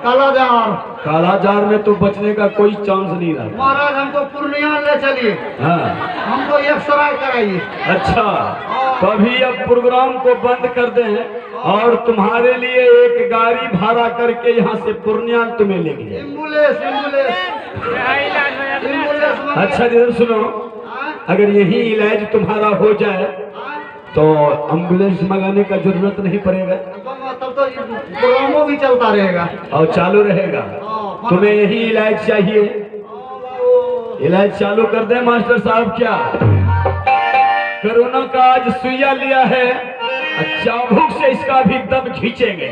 कालाजार। कालाजार में तो बचने का कोई चांस नहीं रहा। महाराज हमको पूर्णिया ले चलिए। हाँ हमको एक्सरे कराइए। अच्छा, तो अभी अब प्रोग्राम को बंद कर दें और तुम्हारे लिए एक गाड़ी भाड़ा करके यहाँ से पूर्णिया तुम्हें लेके जाए। Ambulance ambulance ambulance. अच्छा इधर सुनो, अगर यही इलाज तुम्हारा हो जाए तो एम्बुलेंस मंगाने का जरूरत नहीं पड़ेगा, तब तो प्रोग्रामों भी चलता रहेगा और चालू रहेगा। तुम्हें यही इलाज चाहिए, इलाज चालू कर दे मास्टर साहब। क्या कोरोना का आज सुइया लिया है, चाबुक से इसका भी दम खींचेंगे।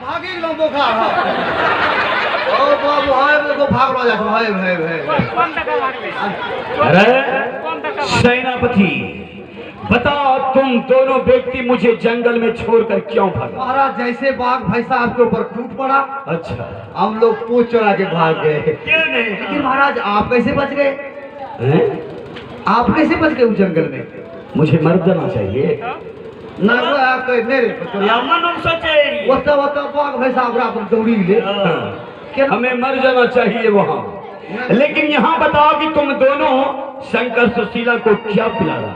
भागी लो बुखार। ओ बाबू हाय वो भाग लो जा भाई भाई भाई। अरे सेनापति बताओ, तुम दोनों व्यक्ति मुझे जंगल में छोड़कर क्यों भागे? महाराज जैसे बाघ भैंसा आपके ऊपर टूट पड़ा, अच्छा हम लोग पूछ चढ़ा के भाग गए। क्यों नहीं? लेकिन महाराज आप कैसे बच गए? हैं? आप कैसे बच गए उस जंगल में? मुझे मर जाना चाहिए ना वो आप मेरे वो तो बाघ भैंसा आप दौड़ी ले। हाँ, हमें मर जाना चाहिए वहाँ। लेकिन यहाँ बताओ कि तुम दोनों शंकर सुशीला को क्या पिला रहा?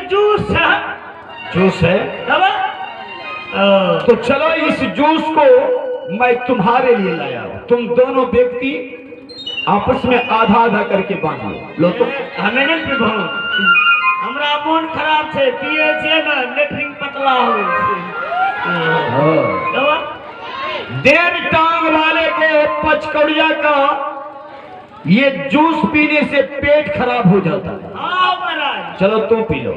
जूस है। जूस है? तो चलो इस जूस को मैं तुम्हारे लिए लाया हूं। तुम दोनों व्यक्ति आपस में आधा आधा करके बांट लो। तो हमें नहीं पीबो, हमरा मन खराब छे, पिए छे ना लेटरिन पतला होवे छे। देव टांग वाले के पचकौड़िया का ये जूस पीने से पेट खराब हो जाता है। हाँ महाराज। चलो तुम पी लो,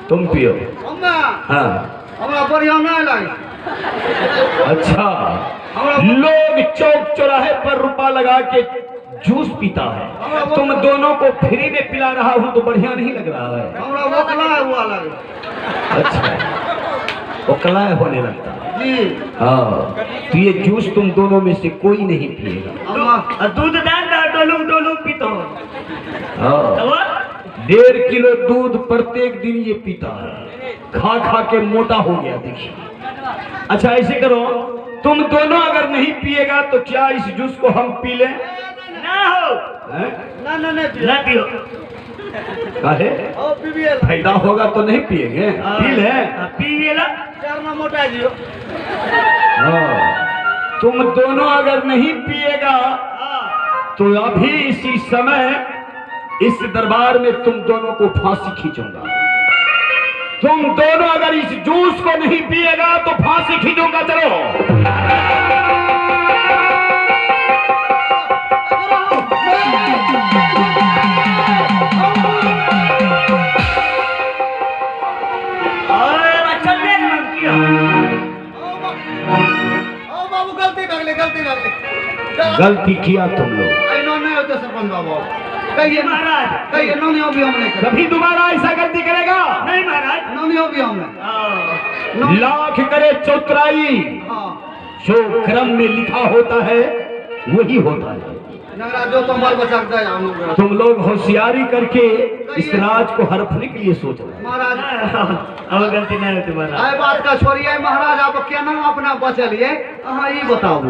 तुम पियो। हाँ हमरा बढ़िया नहीं लगे। अच्छा, लोग चौक चौराहे पर रुपया लगा के जूस पीता है, तुम दोनों को फ्री में पिला रहा हूँ तो बढ़िया नहीं लग रहा है? हमरा वकला हुआ लगे। अच्छा, वकलाय होने लगता है जी। हाँ, तो ये जूस तुम दोनों में से कोई नहीं पिएगा। दूध दान ना डोलू डोलू पीतो। हाँ, 1.5 किलो दूध प्रत्येक दिन ये पीता है, खा खा के मोटा हो गया। देखिए, अच्छा ऐसे करो, तुम दोनों अगर नहीं पिएगा तो क्या इस जूस को हम पी लें? ना हो ना ना ना पियो। काहे? फायदा होगा तो नहीं पिएंगे, पी ले। पी ले चार मोटा जियो। हाँ, तुम दोनों अगर नहीं पिएगा तो अभी इसी समय इस दरबार में तुम दोनों को फांसी खींचूंगा। तुम दोनों अगर इस जूस को नहीं पिएगा तो फांसी खींचूंगा। चलो बाबू गलती कर ले। गलती किया तुम लोग। नहीं होते सरपंच बाबू। कहिए महाराज, कहिए नौनियों भी हमने कर। कभी दोबारा ऐसा गलती करेगा? नहीं महाराज। नौनियों भी हमने। लाख करे चौतराई, जो क्रम में लिखा होता है वही होता है। जो तुम बाल बचा के तुम लोग होशियारी करके इस राज को हड़पने के लिए सोच रहे। महाराज अब गलती नहीं होती महाराज। बात का छोड़िए महाराज, आप क्या नाम अपना बचलिए हाँ ये बताओ।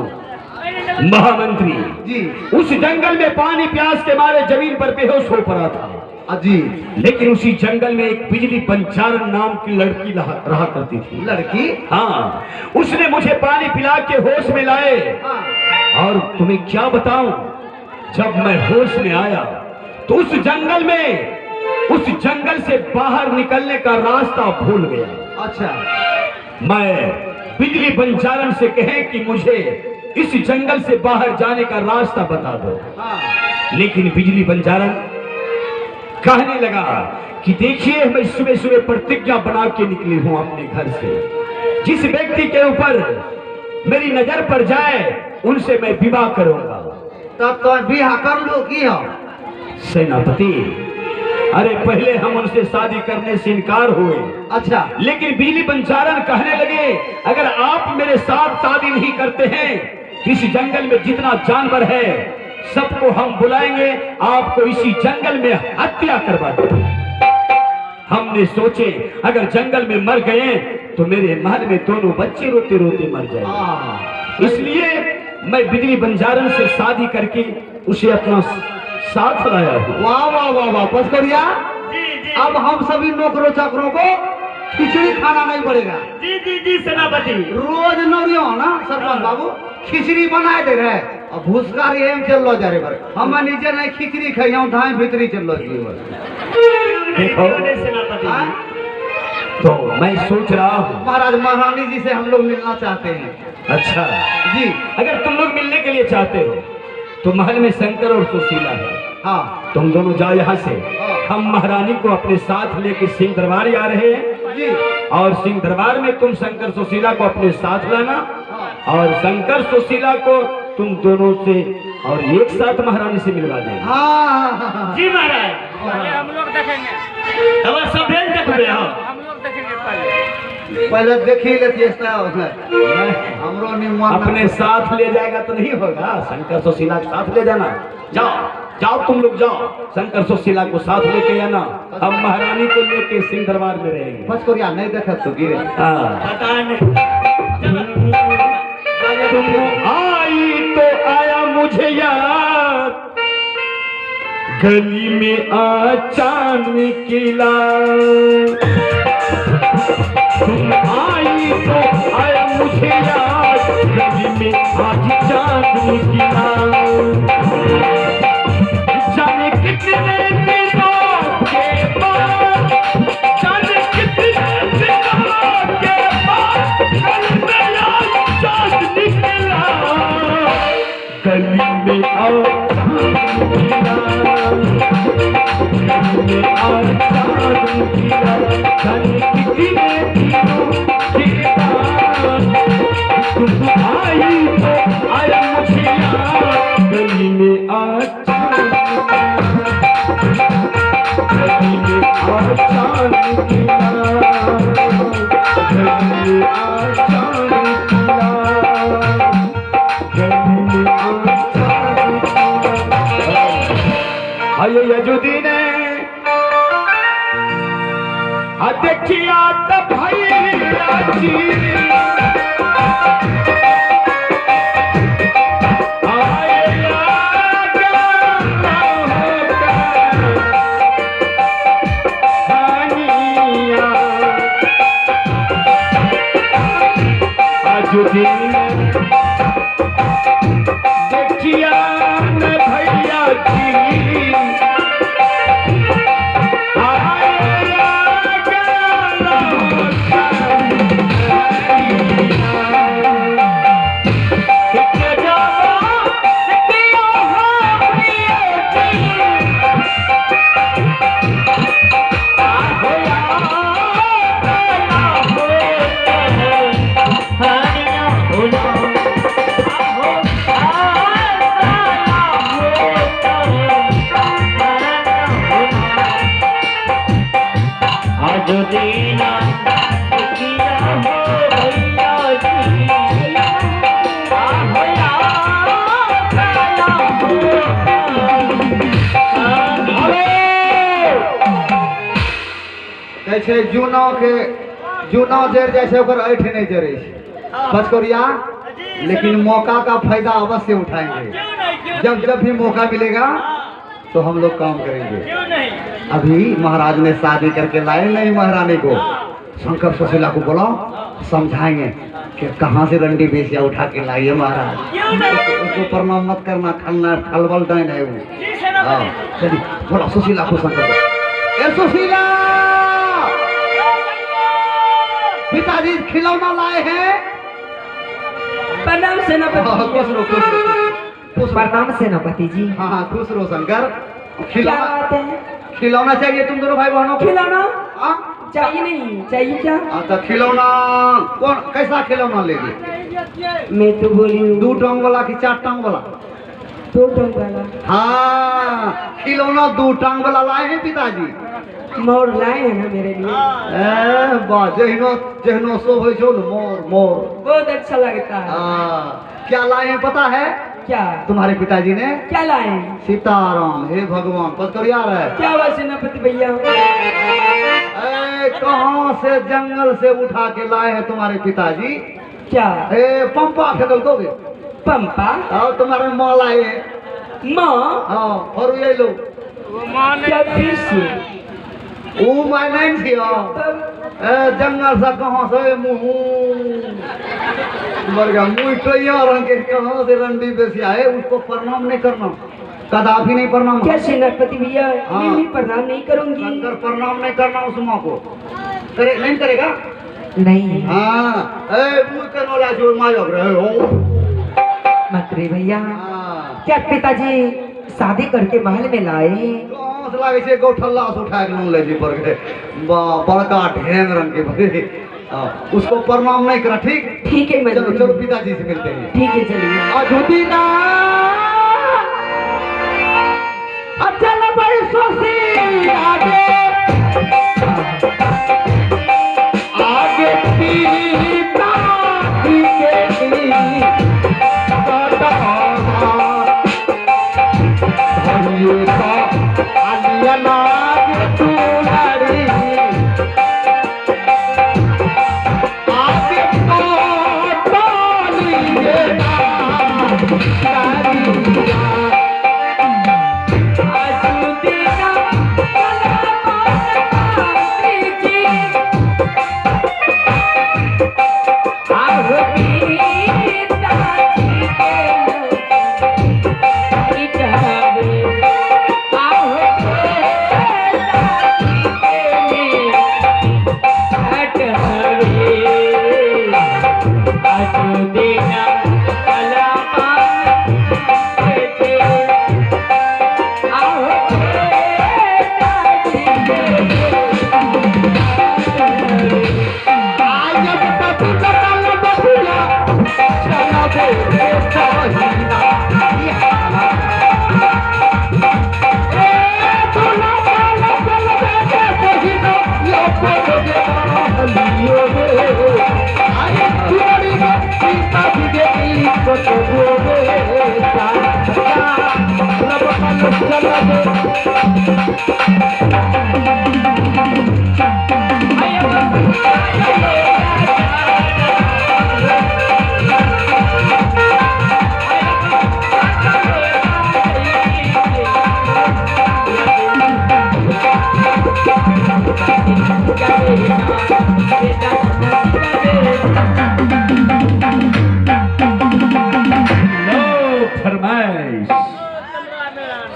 महामंत्री जी, उस जंगल में पानी प्यास के मारे जमीन पर बेहोश हो पड़ा था जी। लेकिन उसी जंगल में एक बिजली पंचारन नाम की लड़की रहा करती थी। लड़की? हाँ, उसने मुझे पानी पिला के होश में लाए। और तुम्हें क्या बताऊं, जब मैं होश में आया तो उस जंगल से बाहर निकलने का रास्ता भूल गया। अच्छा, मैं बिजली पंचारन से कहे कि मुझे इस जंगल से बाहर जाने का रास्ता बता दो। लेकिन बिजली पंचारन कहने लगा कि देखिए, मैं सुबह सुबह प्रतिज्ञा बना के निकली हूं अपने घर से, जिस व्यक्ति के ऊपर मेरी नजर पर जाए उनसे मैं विवाह करूंगा। तब तो बिहार कर लो की हो सेनापति। अरे पहले हम उनसे शादी करने से इनकार हुए। अच्छा, लेकिन बिजली पंचारन कहने लगे अगर आप मेरे साथ शादी नहीं करते हैं तो इस जंगल में जितना जानवर है सबको हम बुलाएंगे, आपको इसी जंगल में हत्या करवा देंगे। हमने सोचे अगर जंगल में मर गए तो मेरे महल में दोनों बच्चे रोते रोते मर जाएंगे। इसलिए मैं बिजली बंजारन से शादी करके उसे अपना साथ लाया हूँ। वाह वाह वाह वाह पचकरिया, जी जी अब हम सभी नौकरों चाकरों को खिचड़ी खाना नहीं पड़ेगा। जी जी जी सेनापति। रोज नौरियो ना सरपंच बाबू खिचड़ी बनाए दे रहे और भूसका रे हम चल लो जा रे बारे हम नीचे नहीं खिचड़ी खाइयो धाई भीतरी चल लो जी देखो। सेनापति हाँ? तो मैं सोच रहा हूँ महाराज महारानी जी से हम लोग मिलना चाहते हैं। अच्छा जी अगर तुम लोग मिलने के लिए चाहते हो तो महल में शंकर और सुशीला है, हाँ तुम दोनों जाओ यहाँ से। हम महारानी को अपने साथ लेके सिंह दरबार आ रहे हैं जी और सिंह दरबार में तुम शंकर सुशीला को अपने साथ लाना और शंकर सुशीला को तुम दोनों से और एक साथ महारानी से मिलवा देना। हाँ जी महाराज। पहले हम लोग देखेंगे, तब सब भेज देखबे हम। हम लोग देखेंगे पहले। पहले देखी लेती हमरो निमन अपने साथ ले जाएगा तो नहीं होगा, शंकर सुशीला के साथ ले जाना। जाओ जाओ तुम लोग जाओ, शंकर सुशीला को साथ लेके आना, हम महारानी को लेके सिंह दरबार में रहेंगे। पचकरिया नहीं देखा तो गिरे। हाँ। पता नहीं। तुम आई तो आया मुझे याद, गली में आ चांद निकला। तुम आई तो आया मुझे याद, गली में आज चांद निकला। जाने कितने दिनों के बाद, जाने कितने दिनों के बाद, गली में आज चांद निकला। गली में आज चांद निकला, गली में आज चांद निकला। जाने कितने दिनों के बाद, तुम आई तो आया मुझे याद, गली में आज चांद गली में आज चांद निकला, गली में आज चांद निकला, गली में आज चांद निकला। आयो यजुदीन देखिया तब भैया जी देखिया न भैया जी कैसे जूना जर जैसे ओकर ऐठ नहीं जरे पचकरिया, लेकिन मौका का फायदा अवश्य उठाएंगे। क्यों नहीं क्यों जब जब भी मौका मिलेगा तो हम लोग काम करेंगे। क्यों नहीं। अभी महाराज ने शादी करके लाए नहीं महारानी को, शंकर सुशीला को बोला समझाएंगे कि कहाँ से रंडी बेसिया उठा के लाइए महाराज। क्यों नहीं। उसको प्रणाम मत करना, खलना खलबल डाइन है वो। जी सेनापति। चलिए बोला सुशीला को शंकर को, ए सुशीला पिताजी खिलौना लाए हैं। प्रणाम सेनापति। खुश रहो खुश रहो खुश रहो। प्रणाम सेनापति जी। हाँ हाँ खुश रहो शंकर। क्या खिलौना बात है? खिलौना चाहिए तुम दोनों भाई बहनों को? खिलौना हाँ? चाहिए नहीं चाहिए क्या? तो खिलौना कौन कैसा खिलौना लेगी? मैं तो बोली दो टांग वाला कि चार टांग वाला? दो टांग वाला। हाँ खिलौना दो टांग वाला लाए हैं पिताजी। मोर लाए हैं ना मेरे लिए। वाह जहनो जहनो सो हो छो न मोर मोर। बहुत अच्छा लगता है। क्या लाए हैं पता है? क्या तुम्हारे पिताजी ने क्या लाए? सीताराम, हे भगवान, पद कर यार है। क्या हुआ सेनापति भैया? कहाँ से जंगल से उठा के लाए हैं तुम्हारे पिताजी? क्या? पंपा फेंकल दोगे? पंपा? और तुम्हारे माँ लाए हैं। माँ? हाँ, और ये लो। क्या फिर से? वो मैं नहीं थी। जंगल से कहाँ से मुँह मुँह तो यार कहाँ से रंडी बेसी आए, उसको प्रणाम नहीं करना, कदापि नहीं प्रणाम। क्या सेनापति भैया? हाँ। मैं भी प्रणाम नहीं करूंगी। शंकर प्रणाम नहीं करना उस माँ को। करे नहीं करेगा? नहीं। हाँ, मुँह के नोला जो मायोग रहे हो। मंत्री भैया, हाँ, क्या पिताजी शादी करके महल में लाए? कहाँ से लागे छे गौठल्ला से उठा के नून ले जी पर के बड़का ढेंग रंग के बड़े। उसको प्रणाम नहीं करा, ठीक? ठीक है चलो मंत्री। चलो पिताजी से मिलते हैं। ठीक है चलिए। अजुदीना अचल भाई सोसी आगे आगे पीता के नी काटा धरिए का आलिया लागे तू लड़ी आगे तो डालिए ना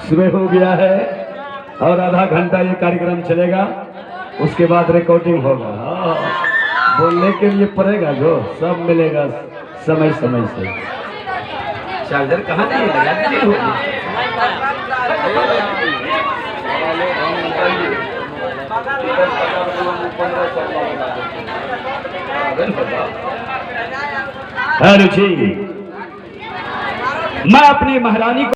सुबह हो गया है और आधा घंटा ये कार्यक्रम चलेगा, उसके बाद रिकॉर्डिंग होगा। बोलने के लिए पड़ेगा, जो सब मिलेगा समय समय से। चार्जर कहाँ नहीं लगा दीजिए। रुचि, मैं अपनी महारानी को